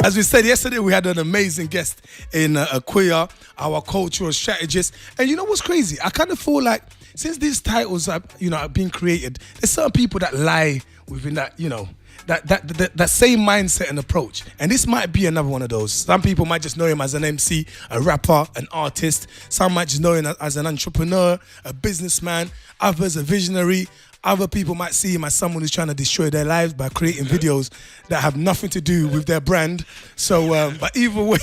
As we said yesterday, we had an amazing guest in Akuya, our cultural strategist. And you know what's crazy? I kind of feel like since these titles are being created, there's certain people that lie within that, that same mindset and approach. And this might be another one of those. Some people might just know him as an MC, a rapper, an artist. Some might just know him as an entrepreneur, a businessman. Others a visionary. Other people might see him as someone who's trying to destroy their lives by creating videos that have nothing to do with their brand. So, but either way,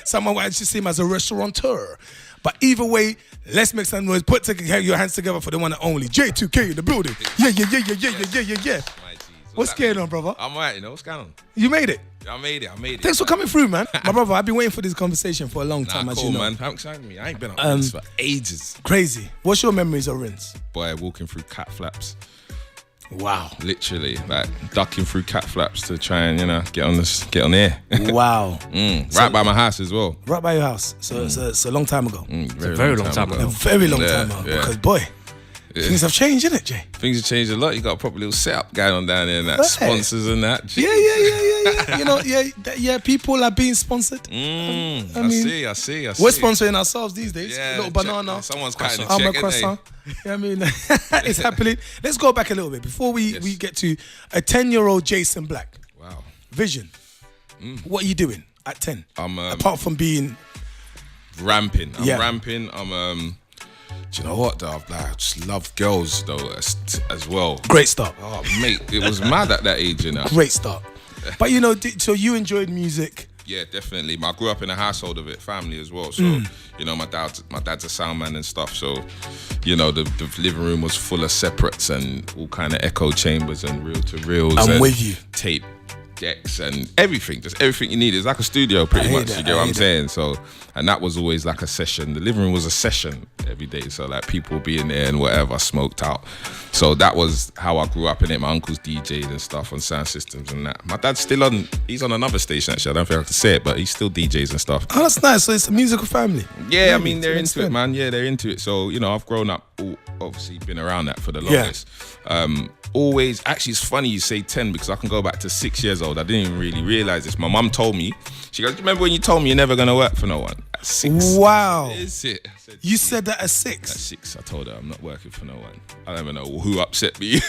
someone might just see him as a restaurateur. But either way, let's make some noise. Put your hands together for the one and only J2K in the building. Yeah. What's going on, brother? I'm alright, what's going on? You made it. I made it. Thanks for coming through, man. My brother, I've been waiting for this conversation for a long time, as cool, you know. Man. How exciting me. I ain't been on this for ages. Crazy. What's your memories of Rinse? Boy, walking through cat flaps. Wow. Literally, like ducking through cat flaps to try and, get on air. Wow. Right by my house as well. Right by your house. So it's a long time ago. It's a very long time ago. A very long time ago. Yeah. Because, boy, things have changed, innit, Jay? Things have changed a lot. You got a proper little setup going on down there and that. Right. Sponsors and that. Yeah. People are being sponsored. I see. We're sponsoring ourselves these days. Yeah, little banana. Someone's cutting the check, croissant. It's happening. Let's go back a little bit before we get to a 10-year-old Jason Black. Wow. Vision. What are you doing at 10? I'm apart from being ramping. I'm ramping. Do you know what though? I just love girls though as well. Great start. Oh mate, it was mad at that age, Great start. But so you enjoyed music. Yeah, definitely. I grew up in a household of it, family as well. So, my dad's a sound man and stuff. So, the living room was full of separates and all kind of echo chambers and reel to reels. I'm with you. Tape decks and everything, just everything you need. It's like a studio pretty much, you get what I'm saying? So, and that was always like a session. The living room was a session every day. So like people would be in there and whatever, smoked out. So that was how I grew up in it. My uncle's DJed and stuff on sound systems and that. My dad's still he's on another station actually. I don't think I can say it, but he still DJs and stuff. Oh, that's nice. So it's a musical family. Yeah, really? They're into it, man. Yeah, they're into it. So, I've grown up, obviously been around that for the longest. Always, actually it's funny you say 10 because I can go back to 6 years old. I didn't even really realize this. My mum told me, she goes, remember when you told me you're never going to work for no one? At 6. Wow. Is it? You said that at 6? At 6, I told her I'm not working for no one. I don't even know who upset me.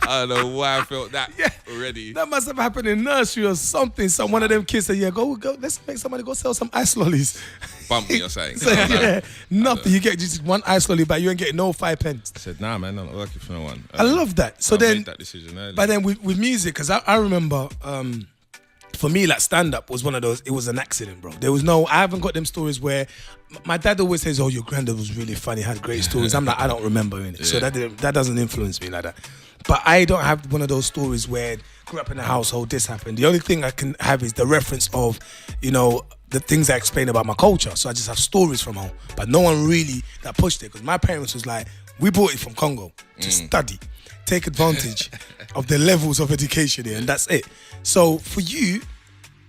I don't know why I felt that already. That must have happened in nursery or something. One of them kids said, go, let's make somebody go sell some ice lollies. Bump me or something. So, nothing. You get just one ice lolly back. You ain't getting no 5 pence. I said, nah, man, I'm not working for no one. I love that. So then, made that decision early. But then with music, because I remember, for me, like stand-up was one of those, it was an accident, bro. I haven't got them stories where my dad always says, oh, your granddad was really funny, had great stories. I'm like, I don't remember it. So that doesn't influence me like that. But I don't have one of those stories where I grew up in a household, this happened. The only thing I can have is the reference of, the things I explain about my culture. So I just have stories from home. But no one really that pushed it. Because my parents was like, we brought it from Congo to study, take advantage of the levels of education here, and that's it. So for you,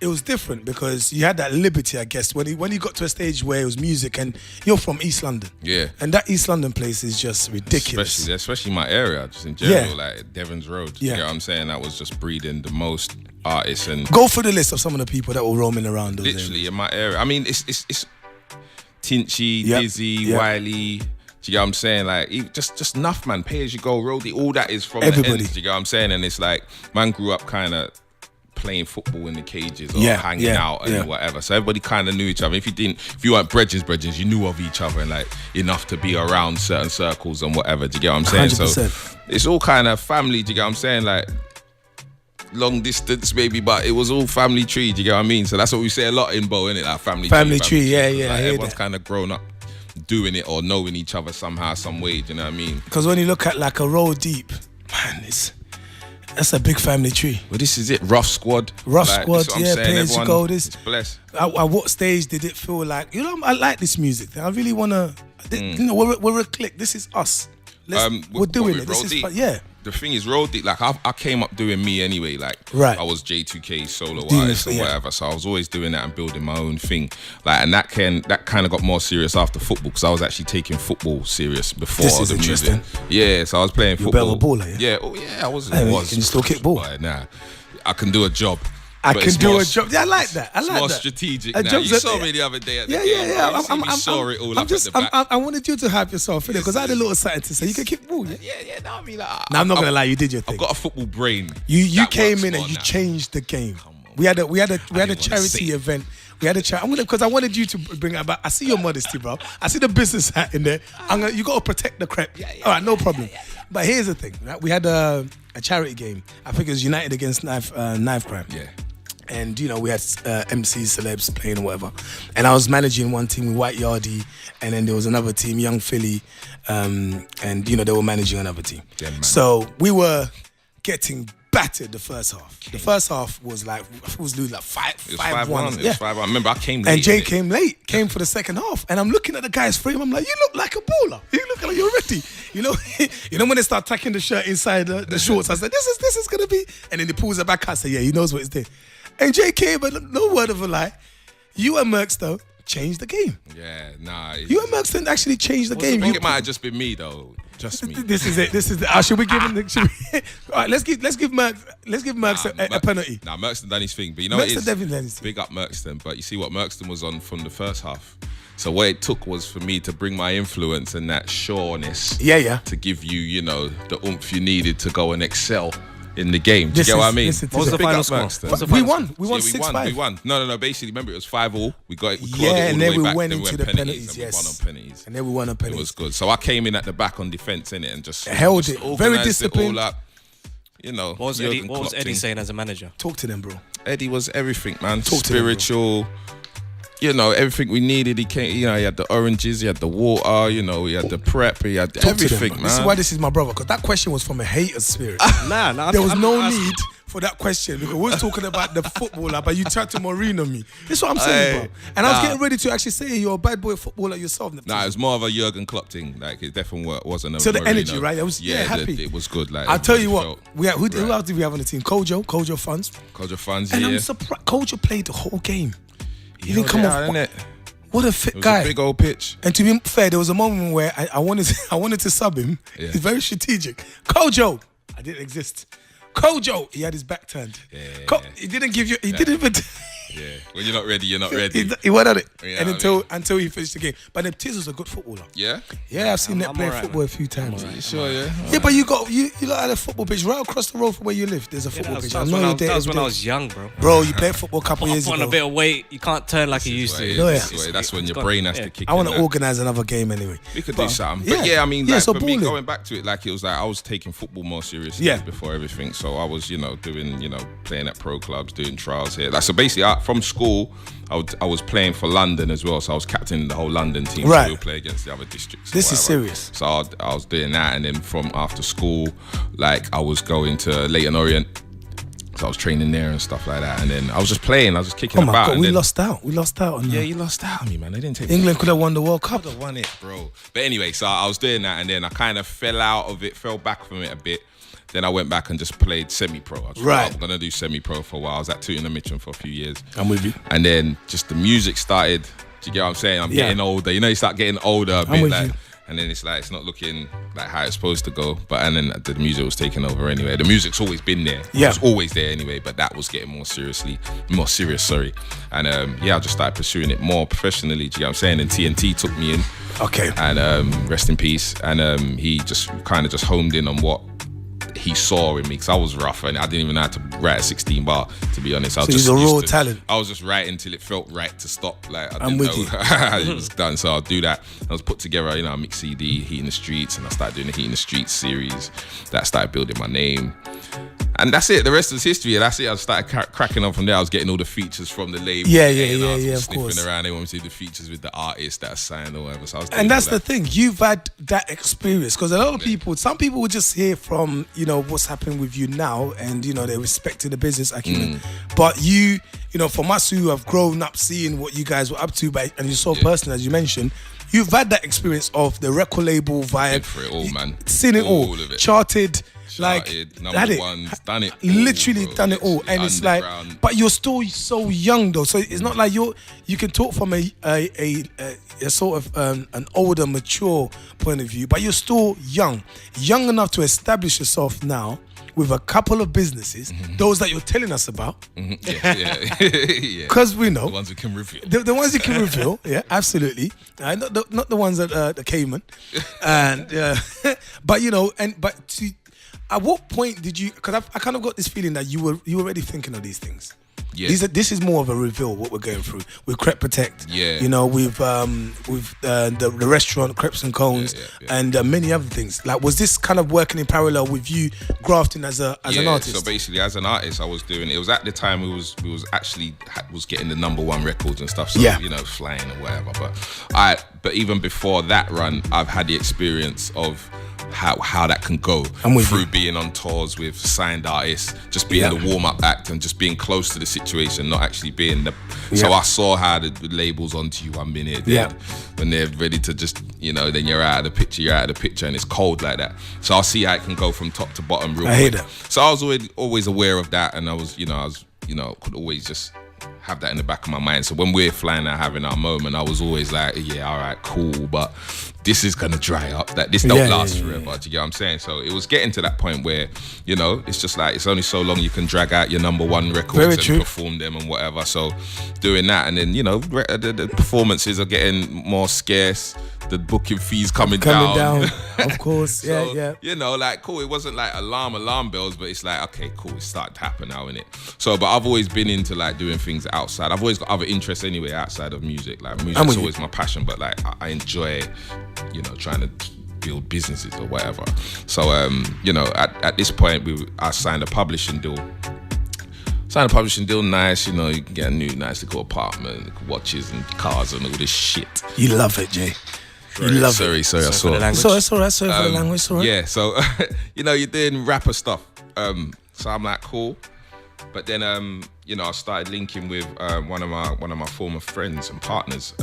it was different because you had that liberty, I guess, when you got to a stage where it was music, and you're from East London. Yeah. And that East London place is just ridiculous. Especially my area, just in general, like Devon's Road. You know what I'm saying? That was just breeding the most artists. And go through the list of some of the people that were roaming around those literally areas. In my area. I mean, it's Tinchy, Dizzy, Wiley. Do you get what I'm saying? Like, just enough, man. Pay as you go, roadie. All that is from everybody. The end. Do you get what I'm saying? And it's like, man grew up kind of playing football in the cages or hanging out and whatever. So everybody kind of knew each other. If you weren't bredges, you knew of each other and like enough to be around certain circles and whatever. Do you get what I'm saying? 100%. So it's all kind of family. Do you get what I'm saying? Like, long distance maybe, but it was all family tree. Do you get what I mean? So that's what we say a lot in Bo, innit? Like family tree. Yeah. Like everyone's kind of grown up doing it or knowing each other somehow, some way. Do you know what I mean? Because when you look at like a row deep, man, that's a big family tree. Well, this is it. Rough squad. Pay as you go. This. Blessed. At what stage did it feel like, I like this music thing. I really want to, we're a clique. This is us. We're doing it. This is fun. Yeah. The thing is, road deep, like I came up doing me anyway. Like I was J2K solo artist or whatever, so I was always doing that and building my own thing. Like, and that kind of got more serious after football because I was actually taking football serious before this is the interesting. music. Yeah, so I was playing football. You're a bit of a baller, yeah? Oh yeah, I was. Can you still kick ball? Nah, I can do a job. I But can it's do more a job. Yeah, I like that. I It's like more that. strategic A now. job's You a- saw me the other day at the Yeah, game. yeah, yeah. bro. You see me saw it all up at the back. I wanted you to hype yourself, innit? Because I had a little something to say. You can keep moving. Yeah, no, I mean, like, Now I'm not gonna lie, you did your thing. I've got a football brain. You that came works in and more you now. changed the game. Come on. We had a didn't wanna charity say it. event. We had a charity. I'm gonna because I wanted you to bring it about. I see your modesty, bro. I see the business hat in there. You gotta protect the crep. All right, no problem. But here's the thing. Right? We had a charity game. I think it was United against Knife Crime. Yeah. And we had MCs, celebs playing or whatever. And I was managing one team with White Yardie, and then there was another team, Young Philly, and they were managing another team. Yeah, man. So we were getting battered the first half. The first half was like losing like 5-1. It was 5-1. I remember I came late. And Jay innit? came for the second half, and I'm looking at the guy's frame. I'm like, you look like a baller. You look like you're ready. When they start tucking the shirt inside the shorts, I said, this is gonna be. And then he pulls it back. I said, yeah, he knows what he's doing. And Jay came, but no word of a lie. You and Merckx though changed the game. Yeah, nah. You and Merckx didn't actually change the game. I think it might have just been me though. Just me. This is it. Should we give him the? All right, let's give Merckx a penalty. Nah, Merkston done his thing, but you know Merkston what it is? definitely done his thing. Big up Merkston, but you see what Merkston was on from the first half. So what it took was for me to bring my influence and that sureness. Yeah. To give you, the oomph you needed to go and excel in the game. Do you get what I mean? What was the Big final up score? Merkston. What's the We final won. score? We won Yeah, 6-5. we won. No. Basically, remember it was 5-5. We clawed it all And the then way we back. went Then into we the went penalties. and Yes. we won on penalties. And then we won on It penalties. was good. So I came in at the back on defense in it and just Held just it. Very organised disciplined. It all up. What was Jurgen Eddie Klopp saying as a manager? Talk to them, bro. Eddie was everything, man. Talk to them, bro. Spiritual. Everything we needed. He came. He had the oranges. He had the water. He had the prep. He had Talk to everything, them, bro. man. This is why this is my brother, because that question was from a hater's spirit. Nah. There was no need for that question because we was talking about the footballer, but you tried to marine on me. This is what I'm saying, bro. And I was getting ready to actually say you're a bad boy footballer yourself. Nah, it was more of a Jurgen Klopp thing. Like it definitely wasn't a. So the Mourinho. energy, right? I was happy. It was good. Like I'll tell you everybody what. felt Who else did we have on the team? Kojo Funds. Kojo Funds, And yeah. I'm surprised. Kojo played the whole game. He didn't held come it off. out, innit? What a fit It was guy. a big old pitch. And to be fair, there was a moment where I wanted to sub him. Yeah. He's very strategic. Kojo, I didn't exist. Kojo, he had his back turned. He didn't give you. He didn't even. Yeah. When you're not ready, you're not ready. He went at it, Yeah, and I until he finished the game. But Neptizzle's a good footballer. Yeah. Yeah, I've seen Nep play alright, football a few times. You sure? Yeah. Yeah, but you lot at a football pitch right across the road from where you live. There's a football pitch. That was when I was young, bro. Bro, you played football a couple years Put on ago. a bit of weight, you can't turn like you used to. That's when your gone. brain has Yeah. to kick I want in to that. organise another game anyway. We could But, do something. yeah. But yeah, I mean, Yeah, like, so for me, balling. going back to it, like, it was like I was taking football more seriously before everything. So I was, doing, playing at pro clubs, doing trials here. Like, so basically, from school, I was playing for London as well. So I was captaining the whole London team. Right. So we would play against the other districts. or This is whatever. serious. So I was doing that. And then from after school, like, I was going to Leighton Orient. So I was training there and stuff like that. And then I was just playing. I was just kicking Oh my about. God, and we then, lost out. We lost out on Yeah, that. you lost out on me, man. They didn't take me. England could have won the World Cup. Could have won it, bro. But anyway, so I was doing that, and then I kind of fell out of it, fell back from it a bit. Then I went back and just played semi-pro. I was like, Right. I'm gonna do semi-pro for a while. I was at Tooting and Mitcham for a few years, I'm with you. and then just the music started. Do you get what I'm saying? I'm getting older. You start getting older a bit, with like, you. and then it's like it's not looking like how it's supposed to go. And then the music was taking over anyway. The music's always been there. Yeah. It was always there anyway, but that was getting more serious. Sorry. And I just started pursuing it more professionally. Do you get what I'm saying? And TNT took me in. Okay. And rest in peace. And he just kind of just homed in on what he saw in me, because I was rough and I didn't even know how to write a 16 bar, to be honest. I was So he's just a used raw to- talent. I was just writing till it felt right to stop. Like I I'm didn't with know you. how it was done. So I'll do that. I was put together, a mixed CD, Heating the Streets, and I started doing the Heating the Streets series. That started building my name. And that's it. The rest is history. That's it. I started cracking on from there. I was getting all the features from the label. Yeah, I was of sniffing course. around. They want me to do the features with the artists that are signed or whatever. So I was doing And that's all the that. thing. You've had that experience because a lot of people, some people would just hear from, what's happening with you now and, they respect to the business acumen. But you, from us who have grown up seeing what you guys were up to, and you're so personal, as you mentioned, you've had that experience of the record label vibe. Lived for it all, man. Seen it all. All of it. Charted. Like, Number had it. ones, done it. Literally bro. done it all. Literally And it's like, underground. but you're still so young though. So it's not like you can talk from a sort of an older, mature point of view, but you're still young enough to establish yourself now with a couple of businesses, those that you're telling us about. Yeah. Because we know. The ones we can reveal. The ones you can reveal, yeah, absolutely. Not the ones at the Cayman. And but at what point did you? Because I kind of got this feeling that you were already thinking of these things. Yeah. This is more of a reveal what we're going through with Crep Protect. Yeah. With the restaurant Crepes and Cones and many other things. Like, was this kind of working in parallel with you grafting as an artist? So basically, as an artist, I was doing. It was at the time we was getting the #1 records and stuff. So flying or whatever. But even before that run, I've had the experience of how that can go through being on tours with signed artists, just being the warm-up act and just being close to the situation, not actually being the. So I saw how the labels onto you 1 minute, when they're ready to just, then you're out of the picture, and it's cold like that. So I'll see how it can go from top to bottom real quick. I hear that. So I was always aware of that, and I could always just have that in the back of my mind. So when we're flying out having our moment, I was always like, all right, cool, but this is gonna dry up. That this don't last forever. Do you get what I'm saying? So it was getting to that point where, it's just like it's only so long you can drag out your #1 records and perform them and whatever. So doing that, and then the performances are getting more scarce. The booking fees coming down. Of course. So, cool. It wasn't like alarm bells, but it's like, okay, cool. It's starting to happen now, innit? So, but I've always been into like doing things outside. I've always got other interests anyway outside of music. Like music's always my passion, but like I enjoy, trying to build businesses or whatever. So, at this point, I signed a publishing deal. Nice, you can get a new nice little apartment, watches and cars and all this shit. You love it, Jay. You love it. Sorry, I saw it. It's all right. Sorry for the language. It's all right. Yeah, so you're doing rapper stuff. So I'm like, cool. But then I started linking with one of my former friends and partners.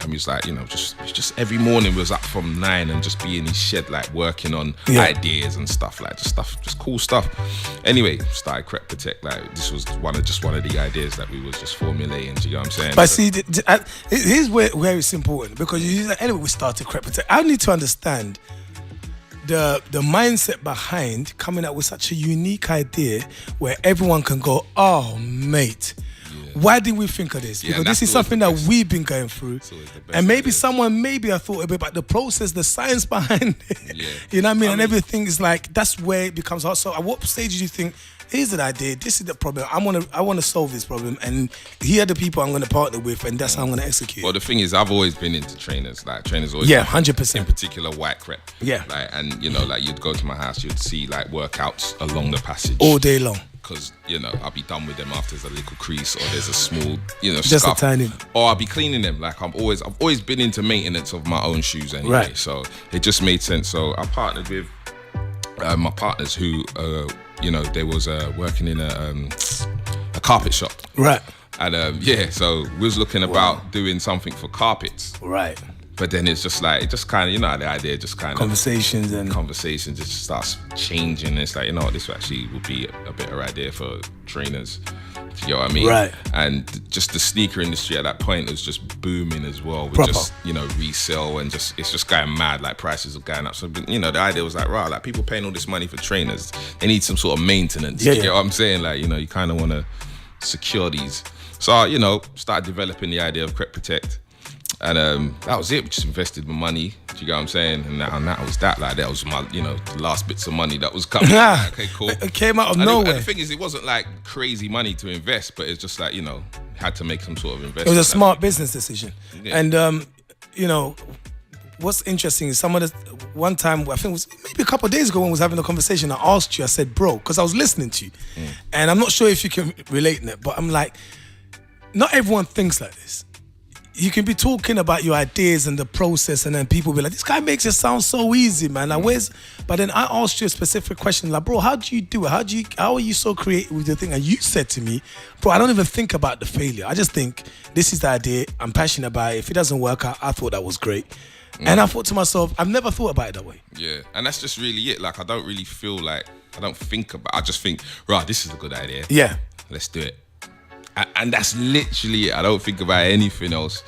And he was like, just every morning we was up from 9 and just be in his shed, like working on ideas and stuff, just cool stuff. Anyway, started Crep Protect. Like this was one of the ideas that we was just formulating. Do you know what I'm saying? But see, here's where it's important, because anyway we started Crep Protect. I need to understand the mindset behind coming up with such a unique idea where everyone can go, oh mate. Why did we think of this? Because this is something that we've been going through. And maybe I thought a bit about the process, the science behind it. Yeah. You know what I mean? And everything is like, that's where it becomes hard. So at what stage do you think, here's an idea, this is the problem, I want to solve this problem, and here are the people I'm going to partner with, and that's how I'm going to execute. Well, the thing is, I've always been into trainers. Like trainers always 100%. In particular white crep. Yeah. Like, and you'd go to my house, you'd see like workouts along the passage. All day long. Because, I'll be done with them after there's a little crease or there's a small, just scuff. a tiny. Or I'll be cleaning them. Like I've always been into maintenance of my own shoes anyway. Right. So it just made sense. So I partnered with my partners who, they was working in a carpet shop. Right. And so we was looking about doing something for carpets. Right. But then it's just like, the idea just kind of... Conversations just starts changing. It's like, this actually would be a better idea for trainers. You know what I mean? Right. And just the sneaker industry at that point was just booming as well. With just, resale and it's just going mad. Like prices are going up. So, the idea was like, right, like people paying all this money for trainers, they need some sort of maintenance. You know what I'm saying? Like, you kind of want to secure these. So, started developing the idea of Crep Protect. And that was it. We just invested my money. Do you get what I'm saying? And that was that. Like that was my, the last bits of money that was coming. Like, okay, cool. It came out of nowhere. And the thing is, it wasn't like crazy money to invest, but it's just like had to make some sort of investment. It was a smart business decision. Yeah. And what's interesting is one time, I think it was maybe a couple of days ago when I was having a conversation, I asked you, I said, bro, because I was listening to you, and I'm not sure if you can relate in it, but I'm like, not everyone thinks like this. You can be talking about your ideas and the process, and then people be like, this guy makes it sound so easy, man. Like, but then I asked you a specific question, like, bro, how do you do it? How are you so creative with your thing? And you said to me, bro, I don't even think about the failure. I just think this is the idea. I'm passionate about it. If it doesn't work out, I thought that was great. And I thought to myself, I've never thought about it that way. Yeah, and that's just really it. Like, I don't really feel like, I just think, right, this is a good idea. Yeah. Let's do it. And that's literally it. I don't think about anything else.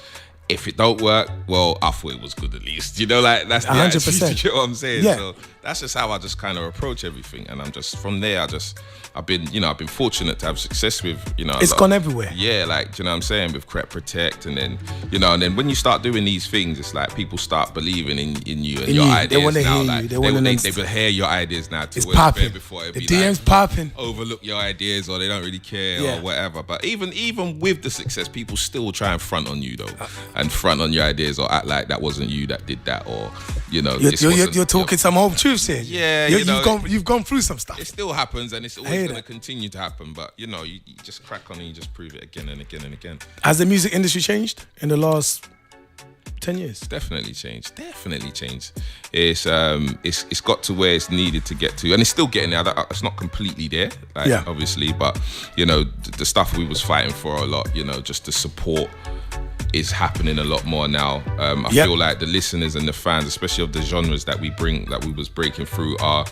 If it don't work, well, I thought it was good at least. Like that's the 100%. attitude, you know what I'm saying? Yeah. So that's just how I just kind of approach everything. And I'm just, from there, I've been fortunate to have success with, It's gone everywhere. Yeah, like, do you know what I'm saying? With Crep Protect, and then, when you start doing these things, it's like people start believing in you and your ideas. They want to hear like, you. They will hear your ideas now. It's popping. The DM's popping. Overlook your ideas, or they don't really care, or whatever. But even with the success, people still try and front on you though, and front on your ideas, or act like that wasn't you that did that, or you're talking some home truths here. Yeah, you've gone through some stuff. It still happens, and it's always going to continue to happen. But you just crack on and you just prove it again and again and again. Has the music industry changed in the last 10 years? Definitely changed. It's got to where it's needed to get to, and it's still getting there. It's not completely there, obviously, but the stuff we was fighting for a lot, just the support is happening a lot more now. I feel like the listeners and the fans, especially of the genres that we was breaking through, are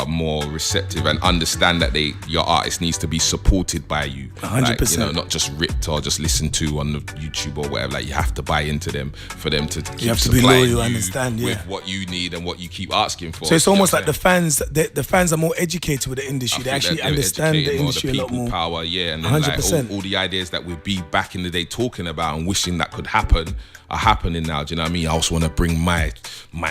more receptive and understand that your artist needs to be supported by you. 100%. Like, not just ripped or just listened to on the YouTube or whatever. Like, you have to buy into them for them to keep you have to be loyal, understand, with what you need and what you keep asking for. So it's almost like the fans are more educated with the industry. They actually understand the industry a lot more. Power, and then 100%. Like all the ideas that we'd be back in the day talking about and wishing that could happen are happening now. Do you know what I mean? I also want to bring my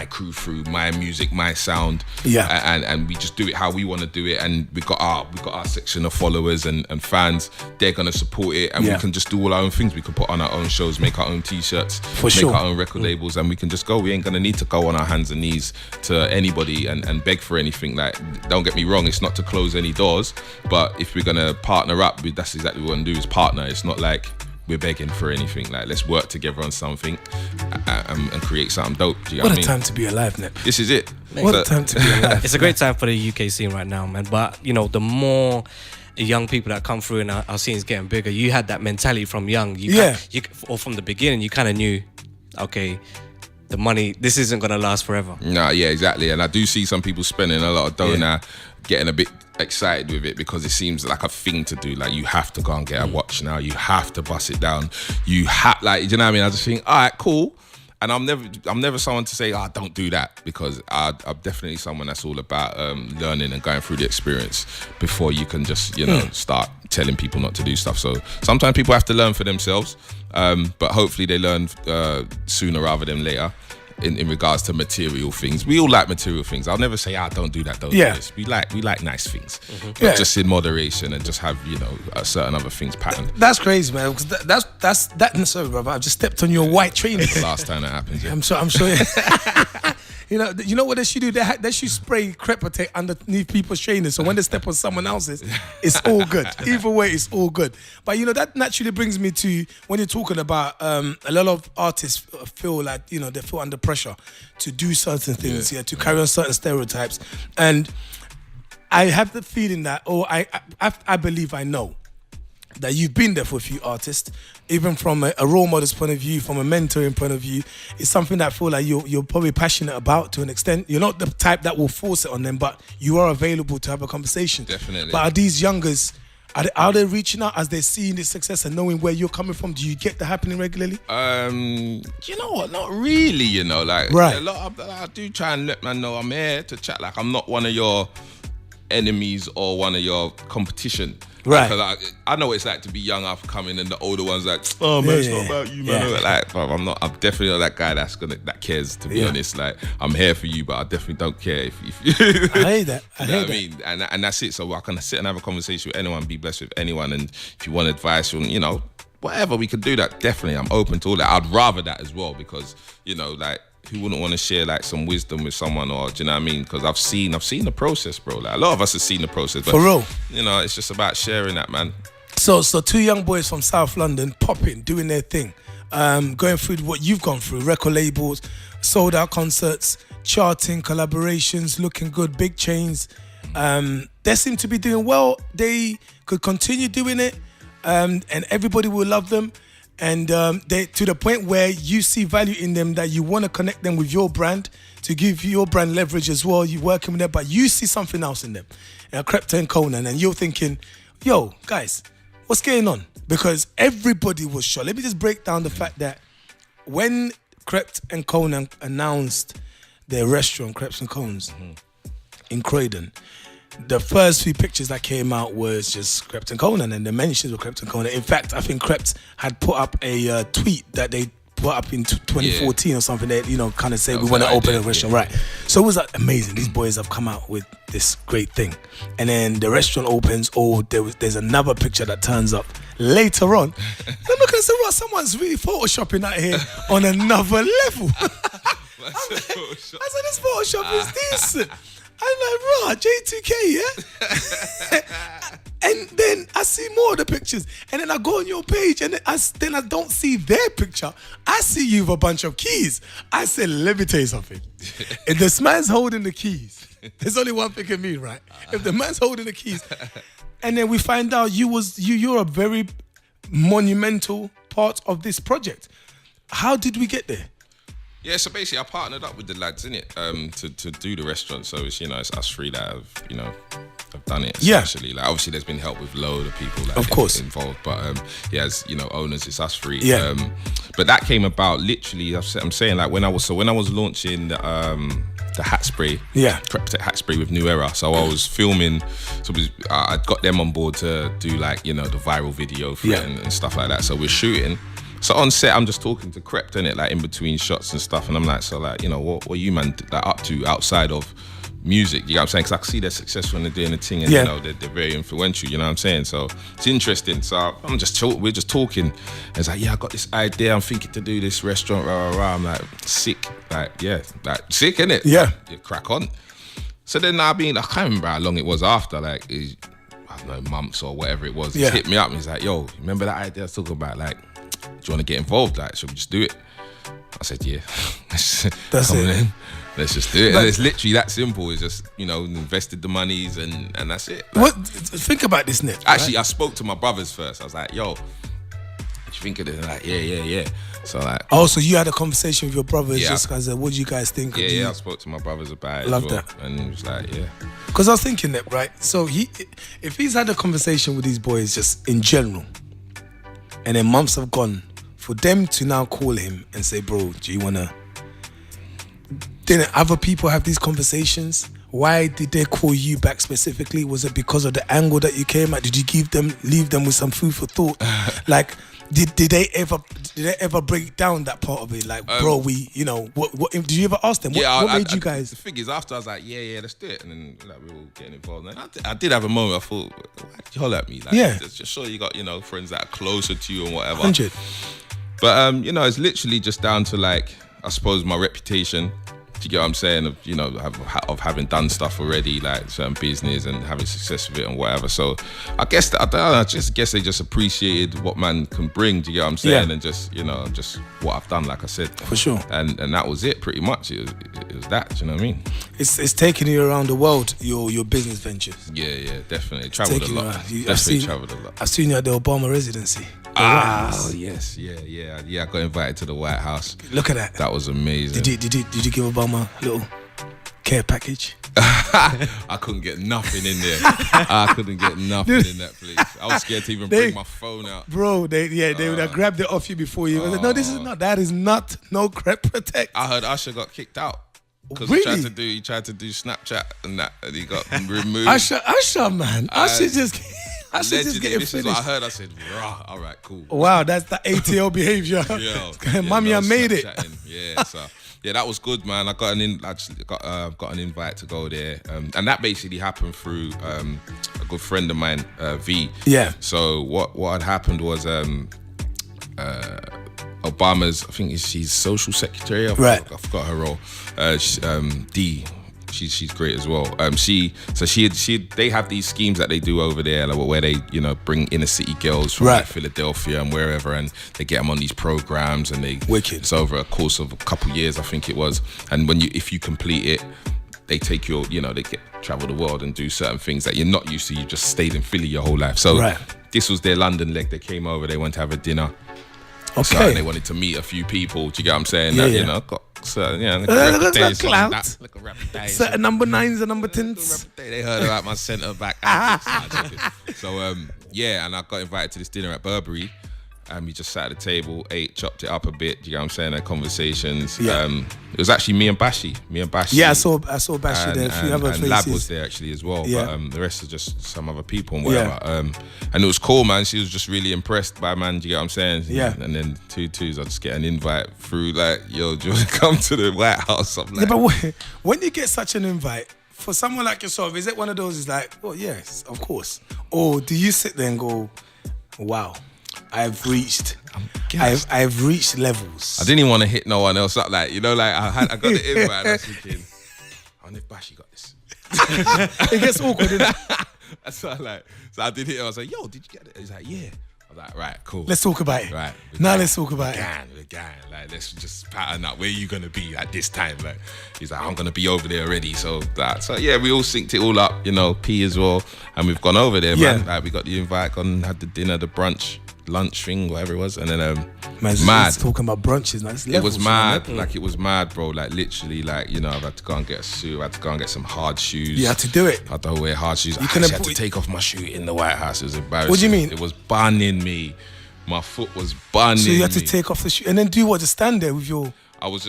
crew through, my music, my sound, and we just do it how we want to do it. And we got our section of followers and fans. They're gonna support it, and we can just do all our own things. We can put on our own shows, make our own t-shirts, make our own record labels, and we can just go. We ain't gonna need to go on our hands and knees to anybody and beg for anything. Like, don't get me wrong, it's not to close any doors, but if we're gonna partner up, that's exactly what we want to do, is partner. It's not like we're begging for anything. Like, let's work together on something and create something dope. Do you know what I mean? What a time to be alive, Nep. This is it. What a time to be alive. It's a great time for the UK scene right now, man. But the more young people that come through and our scene's getting bigger, you had that mentality from young. Or from the beginning, you kind of knew, okay, the money, this isn't gonna last forever. No, yeah, exactly. And I do see some people spending a lot of dough now, getting a bit excited with it because it seems like a thing to do. Like, you have to go and get a watch now. You have to bust it down. You have, like, you know what I mean? I just think, all right, cool. And I'm never someone to say, don't do that, because I'm definitely someone that's all about learning and going through the experience before you can just, start telling people not to do stuff. So sometimes people have to learn for themselves, but hopefully they learn sooner rather than later. In regards to material things, we all like material things. I'll never say, don't do that, don't do this. We like nice things, but just in moderation, and just have certain other things patterned. That's crazy, man. Because that's sorry, brother. I've just stepped on your white trainer. Last time that happened. Yeah. I'm sure. You know what they should do? They should spray Crep Protect underneath people's trainers, so when they step on someone else's, it's all good. Either way, it's all good. But that naturally brings me to when you're talking about a lot of artists feel like they feel under pressure to do certain things, to carry on certain stereotypes, and I have the feeling that, I believe I know that you've been there for a few artists, even from a role model's point of view, from a mentoring point of view. It's something that I feel like you're probably passionate about to an extent. You're not the type that will force it on them, but you are available to have a conversation. Definitely. But are these youngers, are they reaching out as they're seeing the success and knowing where you're coming from? Do you get that happening regularly? You know what? Not really, like right. A lot of, I do try and let man know I'm here to chat. Like, I'm not one of your enemies or one of your competition. Right. Because I know what it's like to be young, up coming, and the older ones like, oh man, it's not about you, man. Like, I'm definitely not that guy that cares. To be honest, like, I'm here for you, but I definitely don't care if you. I hate that. You know what I mean? And that's it. So I can sit and have a conversation with anyone, be blessed with anyone, and if you want advice on, whatever, we could do that. Definitely, I'm open to all that. I'd rather that as well, because like, who wouldn't want to share like some wisdom with someone, or do you know what I mean? Because I've seen the process, bro. Like, a lot of us have seen the process, but for real, it's just about sharing that, man. So two young boys from South London popping, doing their thing, going through what you've gone through: record labels, sold out concerts, charting, collaborations, looking good, big chains. They seem to be doing well. They could continue doing it, and everybody will love them. And they, to the point where you see value in them, that you want to connect them with your brand, to give your brand leverage as well. You're working with them, but you see something else in them. Crepta and Conan, and you're thinking, yo, guys, what's going on? Because everybody was shocked. Let me just break down the fact that when Crepta and Conan announced their restaurant, Crepes and Cones, in Croydon. The first few pictures that came out was just Crepes and Cone, and then the mentions were Crepes and Cone. In fact, I think Crepes had put up a tweet that they put up in 2014 or something. They, kind of say we want to open a restaurant, right? So it was like amazing. These boys have come out with this great thing, and then the restaurant opens. Oh, there's another picture that turns up later on. And I'm looking and say, "What? Someone's really photoshopping out here on another level." I said, "This Photoshop is decent." I'm like, right, J2K, yeah? And then I see more of the pictures. And then I go on your page and then I don't see their picture. I see you with a bunch of keys. I said, let me tell you something. If this man's holding the keys, there's only one thing in me, right? If the man's holding the keys, and then we find out you're a very monumental part of this project. How did we get there? Yeah, so basically I partnered up with the lads, innit, to do the restaurant. So it's, it's us three that have done it, essentially. Yeah. Like, obviously there's been help with load of people that involved, but as owners, it's us three. Yeah. But that came about literally, I'm saying, like when I was launching the hat spray, Prep hat spray with New Era. So I was filming, so I got them on board to do the viral video for it and stuff like that. So we're shooting. So on set, I'm just talking to Crept, innit, like in between shots and stuff, and I'm like, so like, what you man like up to outside of music? You know what I'm saying? Because I see they're successful and they're doing the thing, and they're very influential. You know what I'm saying? So it's interesting. So we're just talking. And it's like, I got this idea. I'm thinking to do this restaurant. Rah, rah, rah. I'm like, sick. Like, sick, innit? Yeah. You crack on. So then I can't remember how long it was after. Like, I don't know, months or whatever it was. He hit me up and he's like, yo, remember that idea I was talking about? Like, do you want to get involved? Like, should we just do it? I said, yeah. That's it. Let's just do it. And it's literally that simple. It's just, invested the monies and that's it. Like, think about this, Nip. Actually, I spoke to my brothers first. I was like, yo, what do you think of this? And like, yeah. So like, so you had a conversation with your brothers just because what do you guys think? Yeah, I spoke to my brothers about it. Love that. And he was like, yeah. Because I was thinking that, right? So if he's had a conversation with these boys just in general, and then months have gone, for them to now call him and say, bro, do you want to... Didn't other people have these conversations? Why did they call you back specifically? Was it because of the angle that you came at? Did you leave them with some food for thought? Like, did they ever break down that part of it? Like, bro, what did you ever ask them? What made you guys? The thing is, after I was like, yeah, let's do it, and then we were all getting involved. And I did have a moment. I thought, why did you holler at me? Like, just sure you got friends that are closer to you and whatever. 100. But it's literally just down to like, I suppose, my reputation. Do you get what I'm saying? Of having done stuff already, like certain business and having success with it and whatever. So I guess I guess they just appreciated what man can bring. Do you get what I'm saying? Yeah. And just just what I've done, like I said. For sure. And that was it, pretty much. It was that. Do you know what I mean? It's taking you around the world. Your business ventures. Yeah, definitely. Traveled a lot. Traveled a lot. I've seen you at the Obama residency. Yes, yeah. I got invited to the White House. Look at that. That was amazing. Did you give Obama a little care package? I couldn't get nothing in there. I couldn't get nothing in that place. I was scared to even bring my phone out. Bro, they would have grabbed it off you before you. No, that is not no Crep Protect. I heard Usher got kicked out. Because really? he tried to do Snapchat and that, and he got removed. Usher, man. Usher just getting this finished. Is what I heard. I said, rah, all right, cool. Wow, that's the ATL behavior. Mommy, I made it. Yeah, so that was good, man. I got an invite to go there, and that basically happened through a good friend of mine, V. Yeah. So what had happened was Obama's, I think she's social secretary. I forgot her role. D. She's great as well. They have these schemes that they do over there, like, where they bring inner city girls from like Philadelphia and wherever, and they get them on these programs, and wicked. It's over a course of a couple years, I think it was. And if you complete it, they take your they get travel the world and do certain things that you're not used to. You just stayed in Philly your whole life. So this was their London leg. They came over. They went to have a dinner. Okay. So they wanted to meet a few people. Do you get what I'm saying? Got certain, certain number 9s and number 10s. They heard about my centre back. So and I got invited to this dinner at Burberry, and we just sat at the table, ate, chopped it up a bit. You know what I'm saying? Had conversations. Yeah. It was actually me and Bashi. Yeah, I saw Bashi there. A few other and faces. Lab was there actually as well. Yeah. But the rest are just some other people and whatever. And it was cool, man. She was just really impressed by, man. Do you get what I'm saying? Yeah. And then 2-2s, I just get an invite through, like, yo, do you want to come to the White House? Something like Yeah, but when you get such an invite, for someone like yourself, is it one of those is like, well, yes, of course. Or do you sit there and go, wow, I've reached levels. I didn't even want to hit no one else up. Like, you know, like I got the invite and I was thinking, I wonder if Bashi got this. It gets awkward, isn't it? That's what I like. So I did hit him. I was like, yo, did you get it? He's like, yeah. I was like, right, cool. Let's talk about it. Right. Now let's talk about it. Again. Like, let's just pattern up. Where you gonna be at this time? Like, he's like, I'm gonna be over there already. So yeah, we all synced it all up. You know, P as well, and we've gone over there, man. Like, we got the invite, gone, had the dinner, the brunch, lunch thing, whatever it was, and then mad. Talking about brunches, man. It was mad. Like, it was mad, bro. Like, literally, like, you know, I've had to go and get a suit. I had to go and get some hard shoes. You had to do it. I don't wear hard shoes. I actually had to take off my shoe in the White House. It was embarrassing. What do you mean? It was burning me. My foot was burning. So you had to take off the shoe and then do what? Just stand there with your. I was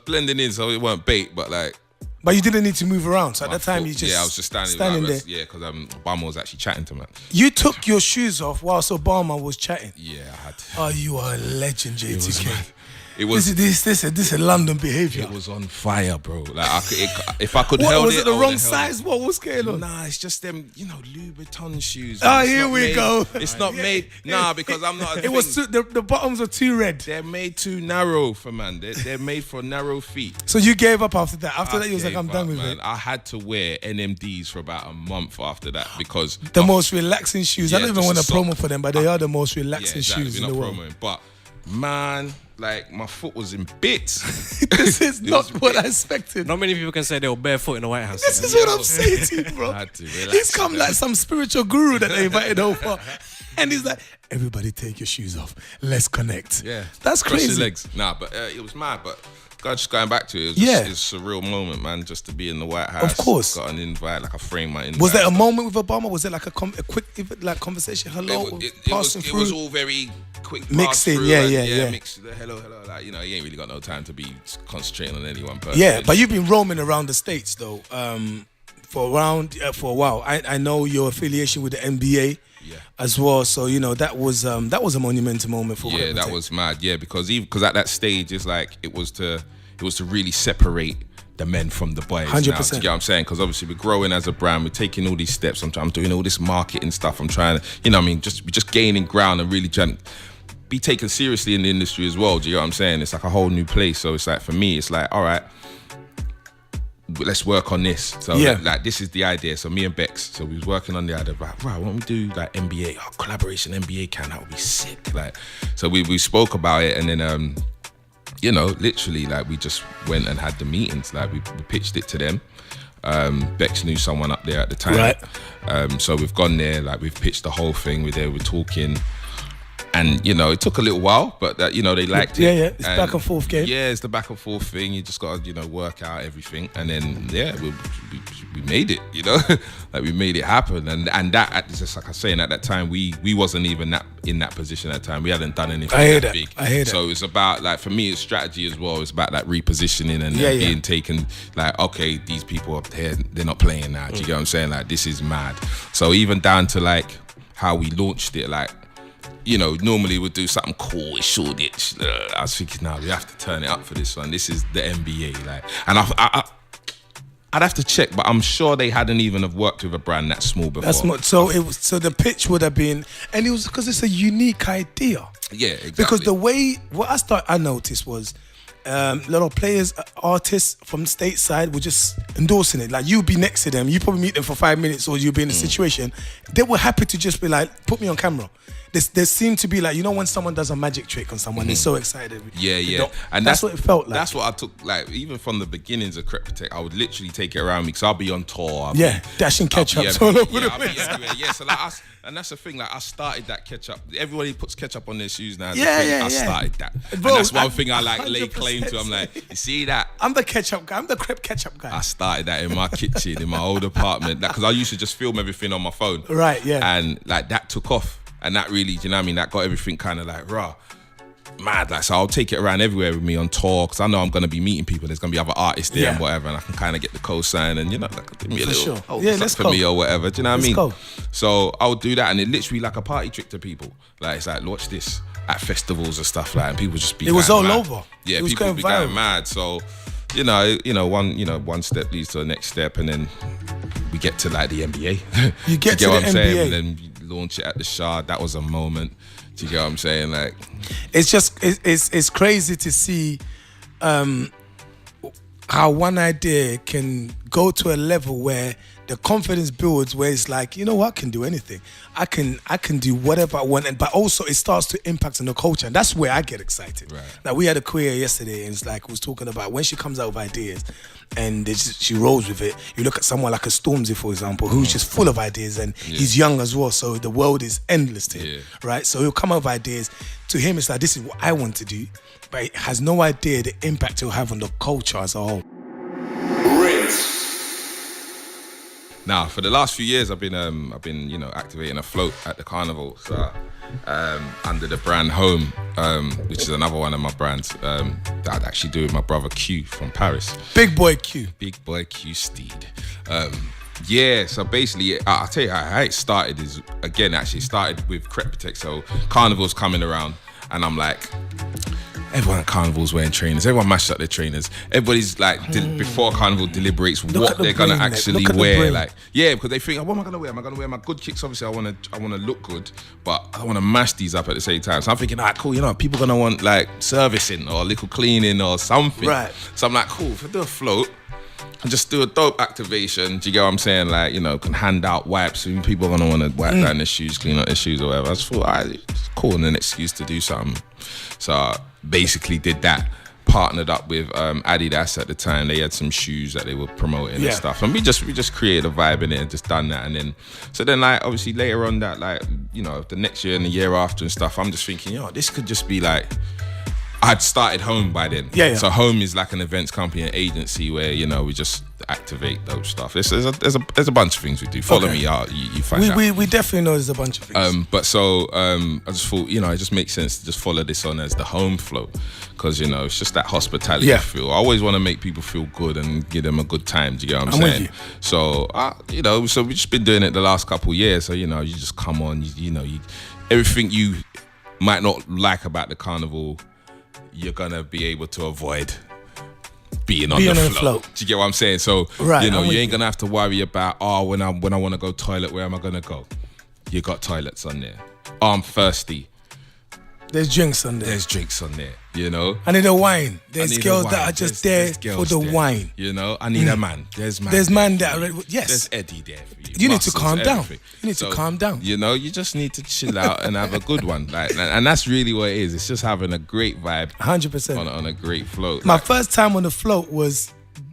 blending in, so it weren't bait, but like. But you didn't need to move around. So at that time, foot, you just. I was just standing there. Yeah, because Obama was actually chatting to me. You took your shoes off whilst Obama was chatting. Yeah, I had to. Oh, you are a legend, J2K. It was this is London behavior. It was on fire, bro. Like, if I could what, held was it the wrong held size? What was going on? Nah, it's just them, you know, Louboutin shoes. Oh, here we go. It's not made. Nah, because I'm not. It was the bottoms are too red. They're made too narrow for man. They're made for narrow feet. So you gave up after that. After that, you was like, I'm done with man. it. I had to wear NMDs for about a month after that because the most relaxing shoes. I don't even want to sock. promo for them, but they are the most relaxing shoes in the world. But man, like, my foot was in bits. This is not what I expected. Not many people can say they were barefoot in the White House. This is what I'm saying to you, bro. I had to relax. He's come like some spiritual guru that they invited over. And he's like, everybody take your shoes off. Let's connect. Yeah. That's Cross crazy. your legs. Nah, but it was mad. But just going back to it, it's a surreal moment, man, just to be in the White House. Of course. Got an invite, like I framed my invite. Was there a moment with Obama? Was it like a quick like conversation? Hello, it was all very quick. Mixing, yeah. Mixed, hello. Like, you know, you ain't really got no time to be concentrating on any one person. Yeah, but you've been roaming around the States though, for a while. I know your affiliation with the NBA. Yeah. As well, so you know that was a monumental moment for. Yeah, that was mad. Yeah, because at that stage, it's like it was to really separate the men from the boys. 100%. You know what I'm saying? Because obviously we're growing as a brand, we're taking all these steps. I'm doing all this marketing stuff. I'm trying to, you know what I mean, just gaining ground and really trying to be taken seriously in the industry as well. Do you know what I'm saying? It's like a whole new place. So it's like, for me, it's like, all right, let's work on this. So like this is the idea. So me and Bex, so we was working on the idea, right, why don't we do like NBA, collaboration NBA camp, that would be sick. Like, so we spoke about it, and then you know, literally, like, we just went and had the meetings. Like, we pitched it to them. Bex knew someone up there at the time. Right. So we've gone there, like, we've pitched the whole thing. We're talking. And, you know, it took a little while, but that, you know, they liked it. Yeah. It's back and forth game. Yeah, it's the back and forth thing. You just got to, you know, work out everything. And then, yeah, we made it, you know? Like, we made it happen. And that, just like I was saying, at that time, we wasn't even in that position at that time. We hadn't done anything big. I hear that. So it's about, like, for me, it's strategy as well. It's about, like, repositioning and being taken, like, okay, these people up there, they're not playing now. Do you get what I'm saying? Like, this is mad. So even down to, like, how we launched it, like, you know, normally we'd do something cool with Shoreditch. I was thinking, no, we have to turn it up for this one. This is the NBA, like, and I'd have to check, but I'm sure they hadn't even have worked with a brand that small before. So the pitch would have been, and it was because it's a unique idea. Yeah, exactly. Because the way I noticed was a lot of players, artists from stateside were just endorsing it. Like, you'd be next to them, you probably meet them for 5 minutes, or you'd be in a situation. They were happy to just be like, put me on camera. There seemed to be like, you know, when someone does a magic trick on someone, they're so excited. Yeah. And that's what it felt like. That's what I took, like, even from the beginnings of Crep Protect, I would literally take it around me, because I'll be on tour. Dashing ketchup all over the place. Yeah, so like, and that's the thing, like, I started that ketchup. Everybody puts ketchup on their shoes now. I started that. Bro, and that's one thing I like lay 100% claim to. I'm like, you see that? I'm the ketchup guy. I'm the Crep ketchup guy. I started that in my kitchen, in my old apartment, because I used to just film everything on my phone. Right, yeah. And like, that took off. And that really, do you know what I mean? That got everything kind of like, raw. Mad, like, so I'll take it around everywhere with me on tour because I know I'm gonna be meeting people. There's gonna be other artists there and whatever, and I can kind of get the co-sign and like give me a little let's for go. me or whatever. Do you know what I mean? Go. So I'll do that, and it literally like a party trick to people. Like it's like watch this at festivals and stuff like, and people just be. It was all mad. over. Yeah, it was people going be viral. going mad. So one step leads to the next step, and then we get to like the NBA. You get to what the I'm NBA, saying? And then you launch it at the Shard. That was a moment. Do you get what I'm saying? Like, it's just it's crazy to see how one idea can go to a level where the confidence builds, where it's like, you know what, I can do anything. I can do whatever I want, but also it starts to impact on the culture, and that's where I get excited. Right. Now we had a queer yesterday, and it's like we was talking about when she comes out with ideas, and she rolls with it. You look at someone like a Stormzy, for example, who's just full of ideas, and he's young as well, so the world is endless to him, right? So he'll come up with ideas. To him, it's like, this is what I want to do, but he has no idea the impact it'll have on the culture as a whole. Now, for the last few years, I've been activating a float at the carnival, so, under the brand Home, which is another one of my brands that I'd actually do with my brother Q from Paris. Big boy Q Steed. So basically, I'll tell you how it started is, again, actually started with Crep Protect. So Carnival's coming around, and I'm like, everyone at Carnival's wearing trainers. Everyone mashed up their trainers. Everybody's like, before Carnival deliberates what they're gonna actually wear. Like, because they think, what am I gonna wear? Am I gonna wear my good kicks? Obviously, I wanna look good, but I wanna mash these up at the same time. So I'm thinking, cool. People gonna want like servicing or a little cleaning or something. Right. So I'm like, cool. If I do a float, and just do a dope activation. Do you get what I'm saying? Like, can hand out wipes. So people are gonna want to wipe down their shoes, clean up their shoes or whatever. I just thought, it's cool, and an excuse to do something. So I basically did that. Partnered up with Adidas at the time. They had some shoes that they were promoting and stuff, and we just created a vibe in it and just done that. And then like obviously later on that, like, the next year and the year after and stuff, I'm just thinking, this could just be like. I'd started Home by then. Yeah. So Home is like an events company, an agency where, we just activate those stuff. There's a bunch of things we do. Follow me out, you find out. We definitely know there's a bunch of things. I just thought, it just makes sense to just follow this on as the Home flow. Because, it's just that hospitality feel. I always want to make people feel good and give them a good time. Do you get what I'm saying? With you. So, so we've just been doing it the last couple of years. So, you just come on, everything you might not like about the carnival, you're gonna be able to avoid being on the float. Do you get what I'm saying? So you ain't gonna have to worry about when I want to go toilet, where am I gonna go? You got toilets on there. I'm thirsty. There's drinks on there. There's drinks on there. I need a wine. There's girls that are just there for the wine. I need a man. There's man that are yes. There's Eddie there for you. You need to calm down. Everything. You need to calm down. You just need to chill out and have a good one. Like, and that's really what it is. It's just having a great vibe. 100%. On a great float. My first time on the float was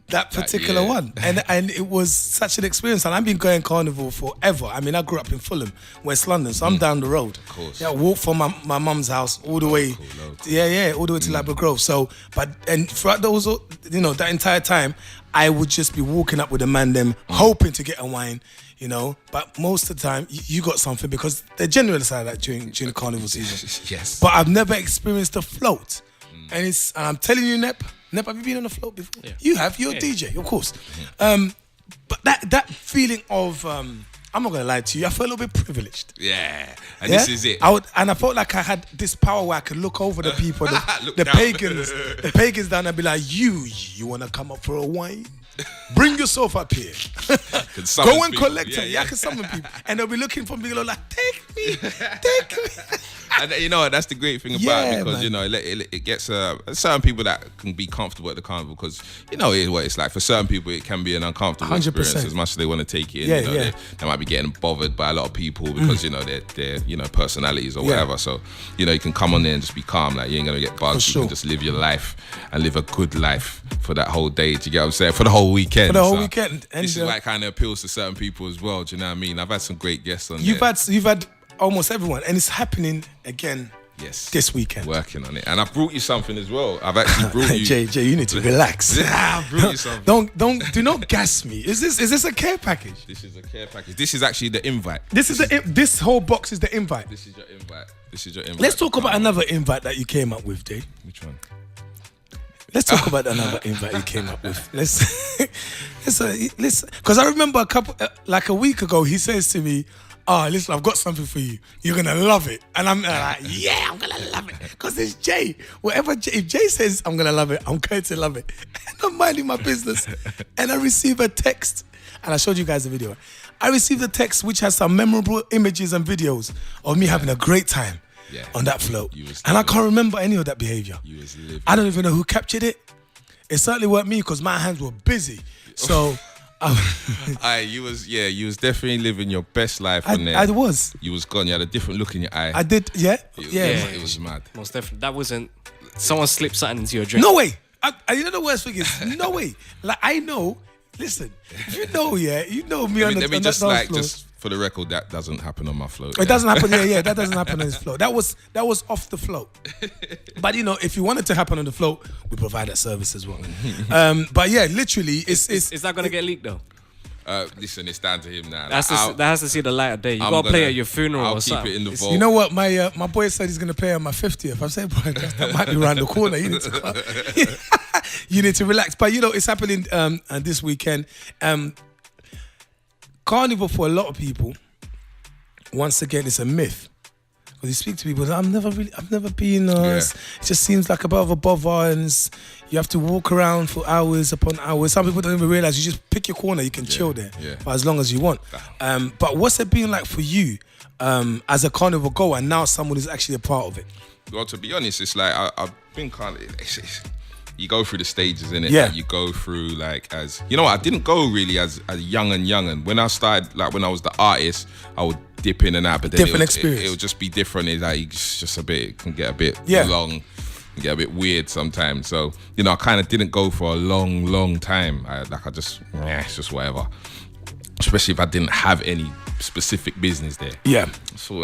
that particular one, and it was such an experience. And I've been going carnival forever. I mean, I grew up in Fulham, West London, so I'm down the road. Of course. Yeah, I walk from my mum's house all the way. All the way to Labrador Grove. So, and throughout those, that entire time, I would just be walking up with the man them, hoping to get a wine. But most of the time you got something, because they're generally like that during the carnival season. Yes. But I've never experienced a float, and I'm telling you, Nep, have you been on a float before? Yeah. You have. You're a DJ, of course. But that feeling of I'm not gonna lie to you, I felt a little bit privileged. Yeah, and this is it. I felt like I had this power where I could look over the people, the pagans down, and be like, you wanna come up for a wine? Bring yourself up here. Go and collect them. I can summon people. And they'll be looking for me like, take me. And that's the great thing about it, because it gets certain people that can be comfortable at the carnival, because what it's like. For certain people, it can be an uncomfortable 100%. experience as much as they want to take it in. They might be getting bothered by a lot of people because their personalities or whatever. So you can come on there and just be calm. Like, you ain't gonna get bugged. You can just live your life and live a good life for that whole day. Do you get what I'm saying? For the whole weekend. For the whole weekend. And this is why it kind of appeals to certain people as well. Do you know what I mean? I've had some great guests on You've had almost everyone, and it's happening again Yes. This weekend. Working on it. And I brought you something as well. I've actually brought you... Jay, you need to relax. I brought you something. Do not gas me. Is this a care package? This is a care package. This is actually the invite. This whole box is the invite. This is your invite. Let's talk about another invite that you came up with, Jay. Which one? Let's talk about another invite you came up with. Let's, because I remember a week ago, he says to me, listen, I've got something for you. You're gonna love it. And I'm like, yeah, I'm gonna love it. Because it's Jay. If Jay says I'm gonna love it, I'm going to love it. And I'm minding my business. And I receive a text. And I showed you guys the video. I received a text which has some memorable images and videos of me having a great time on that float. And I can't remember any of that behavior. I don't even know who captured it. It certainly weren't me because my hands were busy. So you was definitely living your best life on there. I was. You was gone. You had a different look in your eye. I did, yeah. It was mad. Most definitely. That wasn't... Someone slipped something into your drink. No way. You know the worst thing is, no way. Like, I know, listen, you know me on the dance floor. Just for the record, that doesn't happen on my float. It doesn't happen, that doesn't happen on his float. That was off the float. But if you want it to happen on the float, we provide that service as well. But yeah, literally, is that going to get leaked though? Listen, it's down to him now. That has to see the light of day. You got to play at your funeral or something. I'll keep it in the vault. You know what? My boy said he's going to play on my 50th. I said, boy, that might be around the corner. You need to you need to relax. But it's happening this weekend. Carnival for a lot of people, once again, it's a myth. Because you speak to people, I've never been. It just seems like a bit of a bother, and you have to walk around for hours upon hours. Some people don't even realize you just pick your corner, you can chill there for as long as you want. But what's it been like for you as a carnival goer, and now someone who's actually a part of it? Well, to be honest, it's like I've been kind of. You go through the stages, innit? Yeah. Like you go through as I didn't go really as young and when I started, like when I was the artist, I would dip in and out, but then it would just be different. It's just it can get a bit long, get a bit weird sometimes. So I kind of didn't go for a long time. It's just whatever. Especially if I didn't have any specific business there. Yeah. So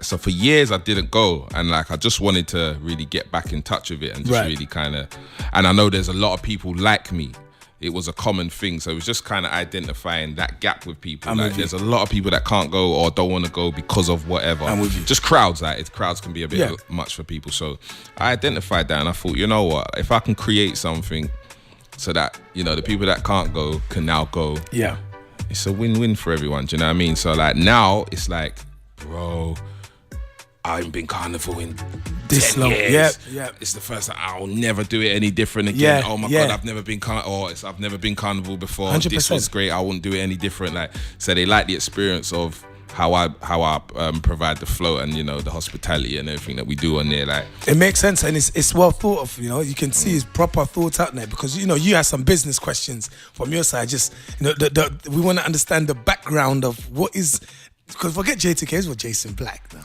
So for years I didn't go, and I just wanted to really get back in touch with it and just really kind of. And I know there's a lot of people like me. It was a common thing, so it was just kind of identifying that gap with people. There's a lot of people that can't go or don't want to go because of whatever. I'm with you. Just crowds. Crowds can be a bit much for people. So I identified that, and I thought, you know what? If I can create something so that the people that can't go can now go. Yeah. It's a win-win for everyone, do you know what I mean? So now it's like, bro, I haven't been carnival in this 10 long years. Yeah. It's the first time. I'll never do it any different again. Oh my God, I've never been I've never been carnival before. 100%. This was great. I wouldn't do it any different. So they like the experience of how I provide the float and the hospitality and everything that we do on there. It makes sense, and it's well thought of. You can see it's proper thought out there, because you have some business questions from your side. Just we want to understand the background of what is. Because forget J2K, it's what Jason Black now.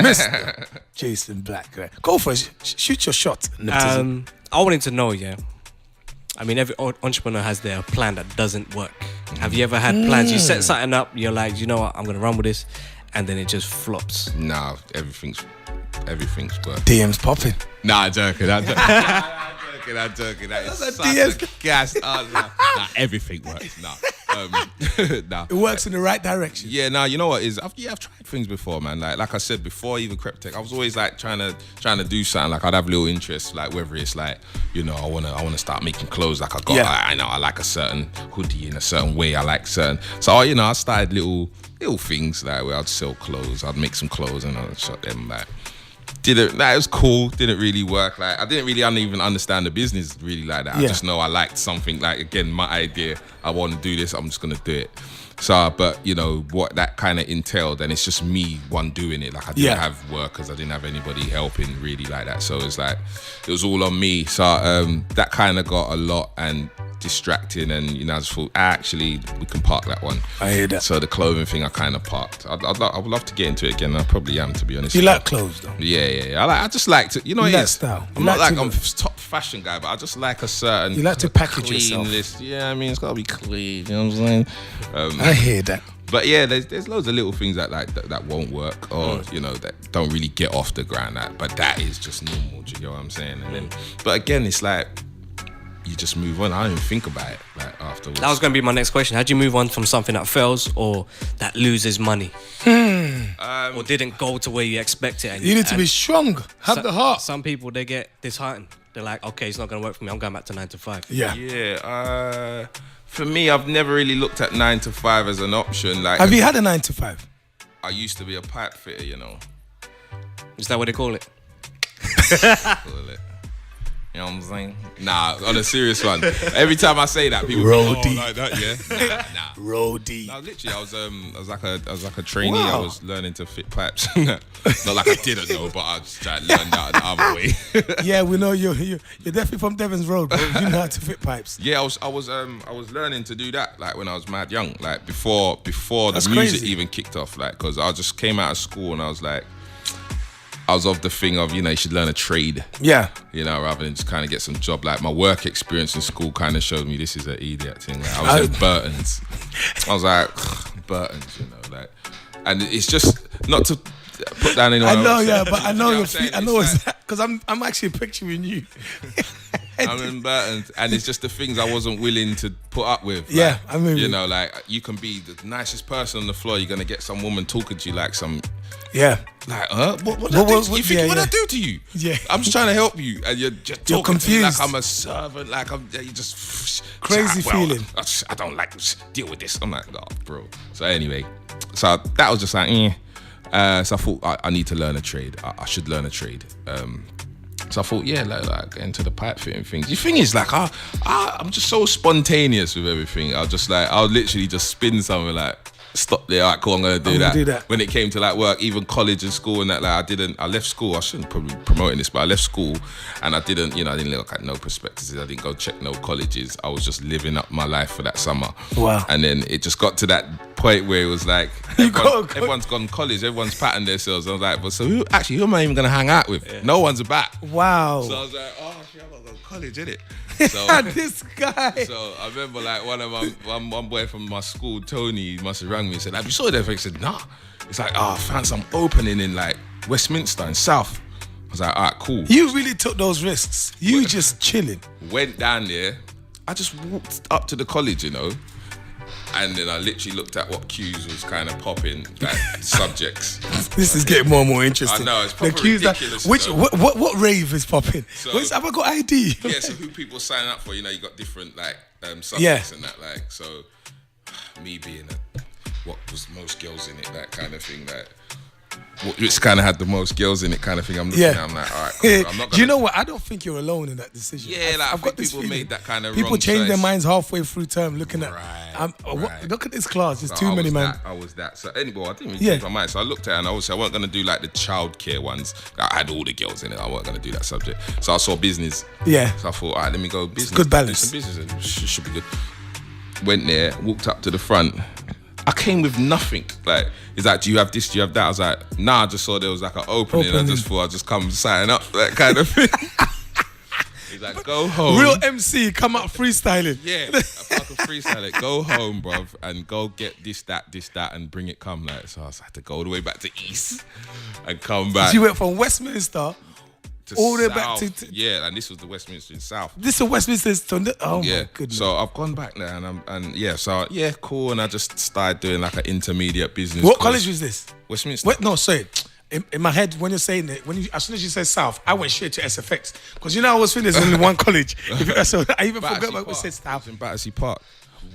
Mr. Jason Black. Right? Go for it. Shoot your shot. I wanted to know, I mean, every entrepreneur has their plan that doesn't work. Have you ever had plans? You set something up, you're like, you know what, I'm going to run with this, and then it just flops. Nah, everything's working. DM's popping. Nah, I'm joking. I'm joking. That is such a gas answer. Nah, everything works. Nah. It works in the right direction. Yeah, you know what is? I've tried things before, man. Like I said before, even Creptech, I was always trying to do something. I'd have little interests, whether it's I wanna start making clothes. I like a certain hoodie in a certain way. I like certain. So I started little things where I'd sell clothes. I'd make some clothes and I'd shop them. It was cool. Didn't really work. I didn't really even understand the business really like that. I just know I liked something. Again, my idea. I want to do this. I'm just gonna do it. So, but what that kind of entailed, and it's just me doing it. I didn't have workers. I didn't have anybody helping really like that. So it's it was all on me. So that kind of got a lot and distracting, and I just thought actually we can park that one. I hear that. So the clothing thing I kind of parked. I would love to get into it again. I probably am, to be honest. You like clothes though? Yeah. I just like to. You like style. I'm not I'm a top fashion guy, but I just like a certain. You like to package clean yourself. List. Yeah, I mean it's gotta be clean. You know what I'm saying? I hear that. But yeah, there's loads of little things that won't work, or you know, that don't really get off the ground. But that is just normal. Do you know what I'm saying? And then, but again, it's like you just move on. I don't even think about it like afterwards. That was going to be my next question. How do you move on from something that fails or that loses money? Or didn't go to where you expect it? And you need to be strong. Have the heart. Some people, they get disheartened. They're like, okay, it's not going to work for me. I'm going back to 9 to 5. Yeah. Yeah. For me, I've never really looked at 9 to 5 as an option. Like, have you had a 9 to 5? I used to be a pipe fitter, you know. Is that what they call it? You know what I'm saying? Nah, on a serious one. Every time I say that, people Roll go, deep. like that, yeah. Nah. Roll deep. No, literally, I was like a trainee. Wow. I was learning to fit pipes. Not like I didn't know, but I just tried to learn that the other way. Yeah, we know you're definitely from Devon's Road, bro. You know how to fit pipes. Yeah, I was learning to do that like when I was mad young, like before That's the music crazy. even kicked off, like because I just came out of school and I was like, I was of the thing of, you know, you should learn a trade. Yeah. You know, rather than just kind of get some job. Like my work experience in school kind of showed me this is an idiot thing. Like I was at Burton's. I was like, Burton's, you know, like, and it's just not to put down anyone. I know, else. yeah, but I know You your what I'm feet. I saying? know It's it's because I'm actually picturing you. I'm in Burton's, and it's just the things I wasn't willing to put up with. Like, Yeah, I mean, you know, like you can be the nicest person on the floor, you're gonna get some woman talking to you like some, Yeah. like, huh? What I do to you? Yeah. I'm just trying to help you, and you're just You're talking to me like confused. I'm a servant, like you just Crazy feeling. I don't like deal with this. I'm like, oh, bro. So anyway, so that was just like, so I thought I need to learn a trade. I should learn a trade. So I thought, yeah, like get into the pipe fitting things. The thing is, like, I'm just so spontaneous with everything. I'll literally just spin something like, stop there, all right, cool, I'm gonna do that. When it came to like work, even college and school and that, like I left school. I shouldn't probably be promoting this, but I left school and I didn't look at no prospectuses. I didn't go check no colleges. I was just living up my life for that summer. Wow. And then it just got to that point where it was like, everyone's gone college, everyone's patting themselves. I was like, but so who am I even gonna hang out with? Yeah. No one's back. Wow. So I was like, oh shit, I'm gonna go to college, innit? So, this guy. So I remember like one boy from my school, Tony, he must have rang me and said, have you saw that? I said, nah. It's like, I found some opening in like Westminster in South. I was like, all right, cool. You really took those risks. You just chilling. Went down there. I just walked up to the college, you know. And then I literally looked at what cues was kind of popping, like subjects. This is getting more and more interesting. I know, it's proper the cues ridiculous. What rave is popping? So, have I got ID? Yeah, so who people sign up for, you know, you got different like subjects and that, like, so me being what was most girls in it, that kind of thing, like which kind of had the most girls in it kind of thing. I'm looking at, I'm like, all right, cool. I'm not Do you know what? I don't think you're alone in that decision. Yeah, like I've got people made that kind of people wrong change their choice. minds halfway through term looking at look at this class, there's too many, man. I was that. So anyway, I didn't really change my mind. So I looked at it and obviously I wasn't going to do like the childcare ones. I had all the girls in it. I wasn't going to do that subject. So I saw business. Yeah. So I thought, all right, let me go business. Good balance. Do some business. It should be good. Went there, walked up to the front. I came with nothing. Like, he's like, do you have this? Do you have that? I was like, nah, I just saw there was like an opening. I just thought I'd just come sign up, that kind of thing. He's like, go home. Real MC, come out freestyling. Yeah, I fucking freestyle it. Go home, bruv, and go get this, that, and bring it come. Like, so I had to go all the way back to East and come back. You went from Westminster all the way back to... Yeah, and this was the Westminster in South. This is Westminster. My goodness. So I've gone back there and cool. And I just started doing like an intermediate business. What college was this? Westminster. No, sorry. In my head, when you're saying it, as soon as you said South, I went straight to SFX. Because I always think there's only one college. So I even forgot about what said South. In Battersea Park.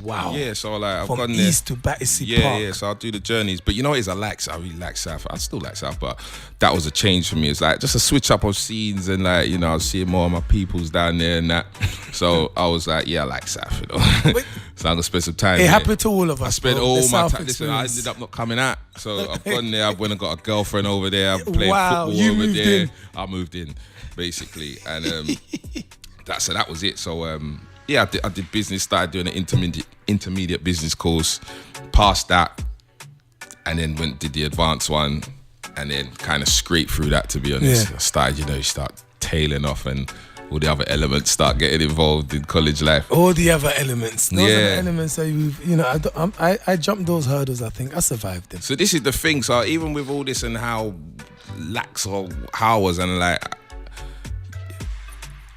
Wow. Yeah, so like I've from gone East there. to Battersea Park. Yeah, so I'll do the journeys. But you know what it is? I really like South. I still like South, but that was a change for me. It's like just a switch up of scenes and like, you know, I was seeing more of my peoples down there and that. So I was like, yeah, I like South, you know. So I'm gonna spend some time. It happened to all of us. I spent all my time. Listen, I ended up not coming out. So I've gone there, I've went and got a girlfriend over there, I've played football over there. I moved in, basically. And that was it. So I did business, started doing an intermediate business course, passed that, and then did the advanced one, and then kind of scraped through that, to be honest. I started, you start tailing off and all the other elements start getting involved in college life. All the other elements. Those are the elements that I jumped those hurdles. I think I survived them. So this is the thing. So even with all this and how lax or how I was, and like,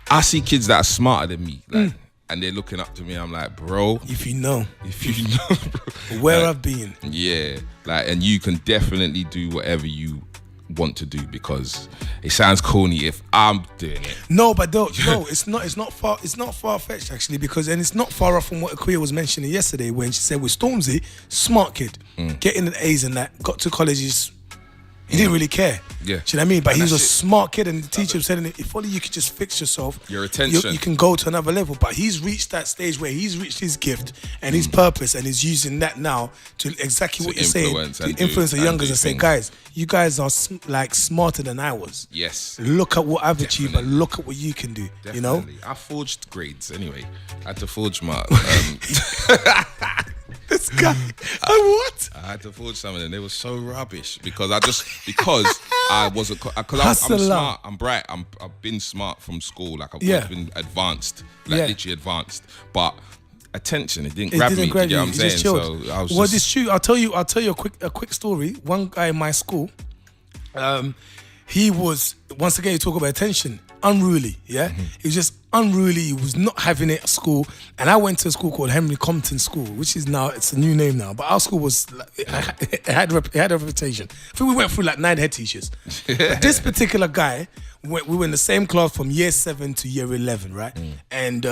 I see kids that are smarter than me, like, and they're looking up to me. I'm like, bro, if you know, bro, where like, I've been. Yeah, like, and you can definitely do whatever you want to do, because it sounds corny if I'm doing it. No, but no, it's not far fetched actually, because and it's not far off from what Akuya was mentioning yesterday when she said with Stormzy, smart kid, getting an A's and that, got to colleges. He didn't really care. Yeah. Do you know what I mean? But he was a it. smart kid, and the teacher was telling him, if only you could just fix yourself, Your attention. you can go to another level. But he's reached that stage where he's reached his gift and his purpose, and he's using that now to exactly what you're saying, to influence the youngers and say, guys, you guys are like smarter than I was. Yes. Look at what I've achieved, but look at what you can do. Definitely. You know? I forged grades anyway. I had to forge my... This guy, what? I had to forge some of them. They were so rubbish because I wasn't, because I'm smart, I'm bright, I've been smart from school. Like I've always been advanced, like literally advanced. But attention, it didn't grab me. You get what I'm saying? So I was it's true. I'll tell you a quick story. One guy in my school, he was, once again, you talk about attention, unruly. Yeah, he was just unruly. He was not having it at school, and I went to a school called Henry Compton School, which is now, it's a new name now, but our school was it had a reputation. I think we went through like 9 head teachers. But this particular guy, we were in the same class from year 7 to year 11, right? And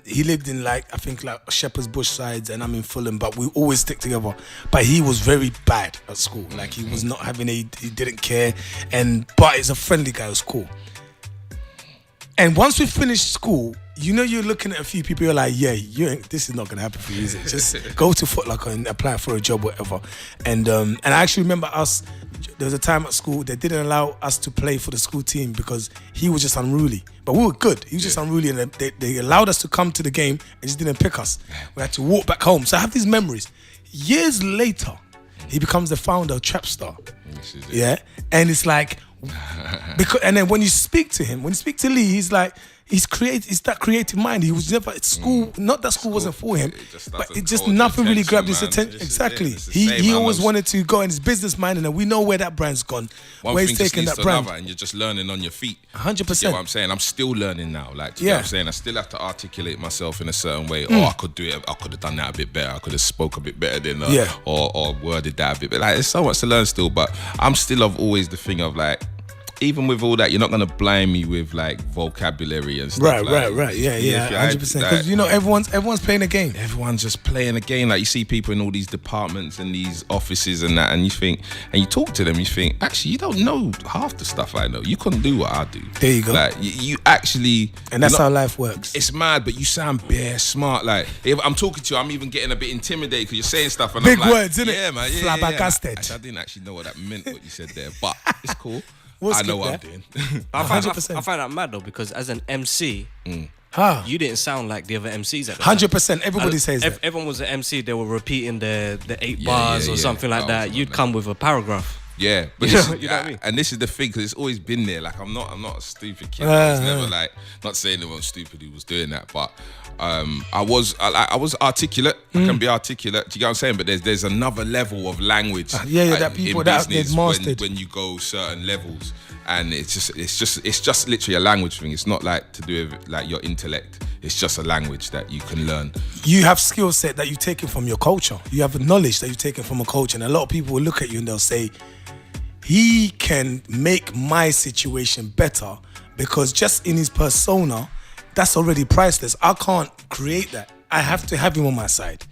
he lived in like, I think like Shepherd's Bush sides, and I'm in Fulham, but we always stick together. But he was very bad at school. Like he was not having he didn't care, but he's a friendly guy, it was cool. And once we finished school, you know, you're looking at a few people, you're like, yeah, this is not going to happen for you, is it? Just go to Foot Locker and apply for a job, whatever. And I actually remember there was a time at school, they didn't allow us to play for the school team because he was just unruly. But we were good. He was just unruly, and they allowed us to come to the game and just didn't pick us. We had to walk back home. So I have these memories. Years later, he becomes the founder of Trapstar. Yeah? And it's like... and then when you speak to him, when you speak to Lee, he's like, he's that creative mind. He was never at school. Not that school wasn't for him, but it just nothing really grabbed his attention. Exactly. He always wanted to go in his business mind, and we know where that brand's gone. Where he's taking that brand, and you're just learning on your feet. 100%. You know what I'm saying? I'm still learning now. Like, you know what I'm saying? I still have to articulate myself in a certain way. Oh, I could do it. I could have done that a bit better. I could have spoke a bit better than, or worded that a bit better. Like, there's so much to learn still, but I'm still always the thing of like, even with all that, you're not gonna blind me with like vocabulary and stuff. Right. Yeah, 100%. Because you know, everyone's playing a game. Everyone's just playing a game. Like you see people in all these departments and these offices and that, and you think, and you talk to them, you think, actually, you don't know half the stuff I know. You couldn't do what I do. There you go. Like you actually, and that's how life works. It's mad, but you sound bare smart. Like if I'm talking to you, I'm even getting a bit intimidated because you're saying stuff and big I'm like, words, isn't it? Yeah, man. Yeah. Flabbergasted. I didn't actually know what that meant. What you said there, but it's cool. I know what I'm doing. I find that mad though, because as an MC, you didn't sound like the other MCs at the 100%. Everybody says that. If everyone was an MC, they were repeating the 8 bars or something like that. You'd come with a paragraph. Yeah, but you know what I mean? And this is the thing, because it's always been there. Like I'm not a stupid kid. I was never like, not saying anyone stupid who was doing that, but I was articulate. I can be articulate. Do you get what I'm saying? But there's another level of language. That people that they've mastered when you go certain levels, and it's just literally a language thing. It's not like to do with like your intellect. It's just a language that you can learn. You have skill set that you've taken from your culture. You have knowledge that you've taken from a culture, and a lot of people will look at you and they'll say, he can make my situation better, because just in his persona, that's already priceless. I can't create that. I have to have him on my side.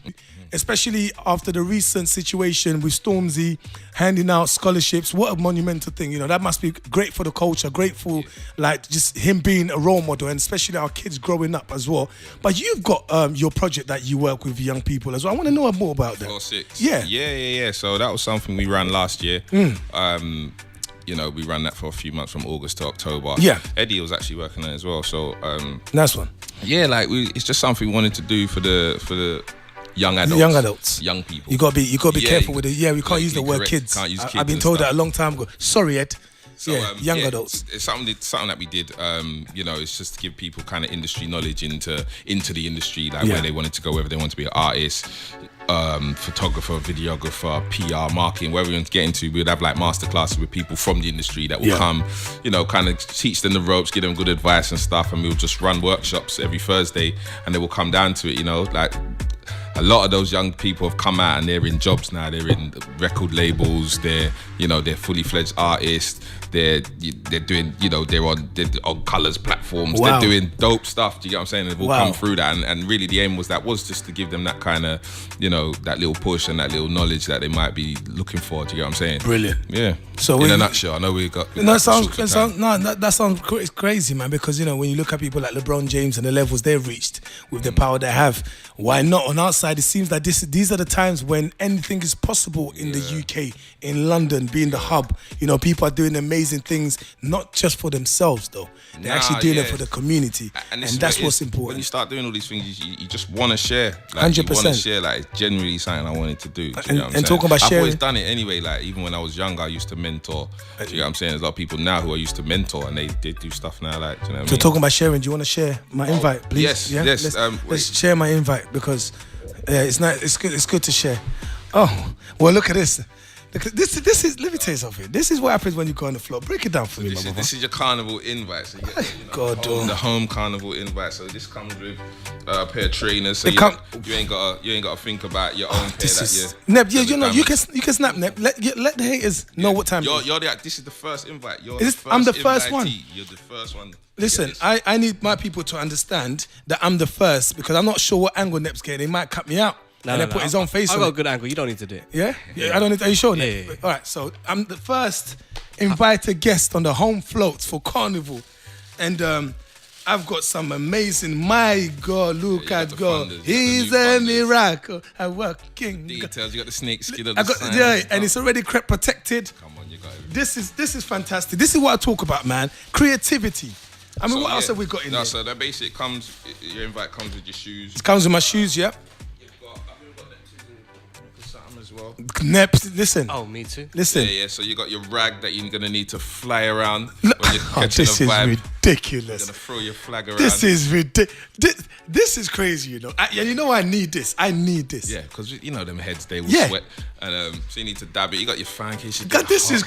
Especially after the recent situation with Stormzy handing out scholarships. What a monumental thing. You know, that must be great for the culture, great for like just him being a role model, and especially our kids growing up as well. But you've got your project that you work with young people as well. I want to know more about that. 4-6. Yeah. So that was something we ran last year. You know, we ran that for a few months from August to October. Yeah. Eddie was actually working on it as well. So nice one. Yeah, like it's just something we wanted to do for the young adults, young people. You gotta be careful with it. Yeah, we can't use the word kids. Can't use kids. I've been told that a long time ago. Sorry, Ed. So, young adults. It's something that we did. You know, it's just to give people kind of industry knowledge into the industry, like where they wanted to go, whether they want to be an artist, photographer, videographer, PR, marketing, wherever we want to get into. We'd have like masterclasses with people from the industry that will come, you know, kind of teach them the ropes, give them good advice and stuff, and we'll just run workshops every Thursday, and they will come down to it, you know, like. A lot of those young people have come out and they're in jobs now. They're in record labels. They're fully fledged artists. They're doing, you know, they're on Colours platforms. Wow. They're doing dope stuff. Do you get what I'm saying? They've all come through that, and really the aim was just to give them that kind of, you know, that little push and that little knowledge that they might be looking for. Do you get what I'm saying? Brilliant. Yeah. So in a nutshell, I know that sounds crazy, man. Because, you know, when you look at people like LeBron James and the levels they've reached with the power they have, why not on our side? It seems like these are the times when anything is possible in the UK, in London, being the hub. You know, people are doing amazing things, not just for themselves, though. They're actually doing it for the community, and that's what's important. When you start doing all these things, you just want to share. Like, 100%. You want to share. Like, it's genuinely something I wanted to do. Do you know what I'm saying? Talking about sharing, I've always done it anyway. Like, even when I was younger, I used to mentor. Do you know what I'm saying? There's a lot of people now who I used to mentor, and they do stuff now. Like, do you know what I mean? Talking about sharing, do you want to share my invite, please? Yes. Let's share my invite, because it's not. It's good. It's good to share. Oh, well, look at this. This is. Let me tell you something. This is what happens when you go on the floor. Break it down for me, my brother. This is your carnival invite. So you get, the home carnival invite. So this comes with a pair of trainers. So you ain't got to think about your own pair. Nep, you know, you can snap, Nep. Let the haters know what time. This is the first invite. I'm the first one. You're the first one. Listen, I need my people to understand that I'm the first, because I'm not sure what angle Nep's getting. They might cut me out. Put his own face on it. I got a good angle. You don't need to do it. Yeah? I don't need to. Are you sure, Nep? Yeah. All right, so I'm the first invited guest on the home floats for Carnival. And I've got some amazing, my God, look at God. He's a miracle. I'm working. Details, you got the snake skin on the sign. And it's already crepe protected. Come on, you got it. This is fantastic. This is what I talk about, man. Creativity. I mean, what else have we got in there? So that basically your invite comes with your shoes. It comes with my shoes, yeah. I've got Neptizzle something as well. Nep, listen. Oh, me too. Listen. Yeah. So you got your rag that you're gonna need to fly around when you're catching this a vibe. Is ridiculous. You're gonna throw your flag around. This is ridiculous. This is crazy, you know. You know I need this. I need this. Yeah, because you know them heads, they will sweat, and so you need to dab it. You got your fan case. This is.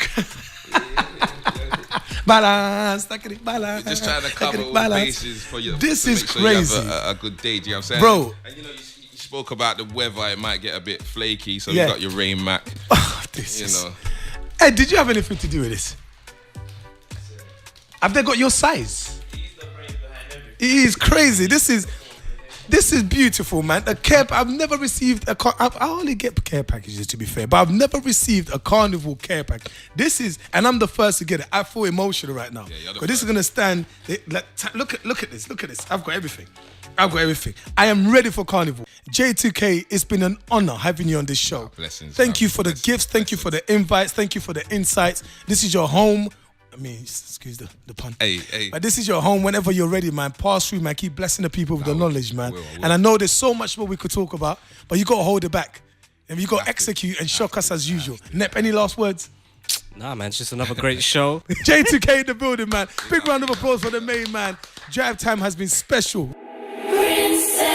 Balance, balance. You're just trying to cover all the bases for you. This is crazy. You have a good day, do you know what I'm saying? Bro. And you know, you spoke about the weather, it might get a bit flaky, so you got your rain mat. Hey, did you have anything to do with this? Have they got your size? He's the brain behind everything. He is crazy. This is beautiful, man. A care. I've never received a. I only get care packages, to be fair, but I've never received a Carnival care pack. And I'm the first to get it. I feel emotional right now, because this is gonna stand. Look at this. I've got everything. I am ready for Carnival. J2K, it's been an honor having you on this show. Blessings. Thank you for the gifts. Thank you for the invites. Thank you for the insights. This is your home. I mean, excuse the pun. Hey. But this is your home whenever you're ready, man. Pass through, man. Keep blessing the people with the knowledge, man. I will. And I know there's so much more we could talk about, but you got to hold it back. And you got to execute and shock us as usual. Nep, any last words? Nah, man, it's just another great show. J2K in the building, man. Big round of applause for the main man. Drive time has been special. Princess.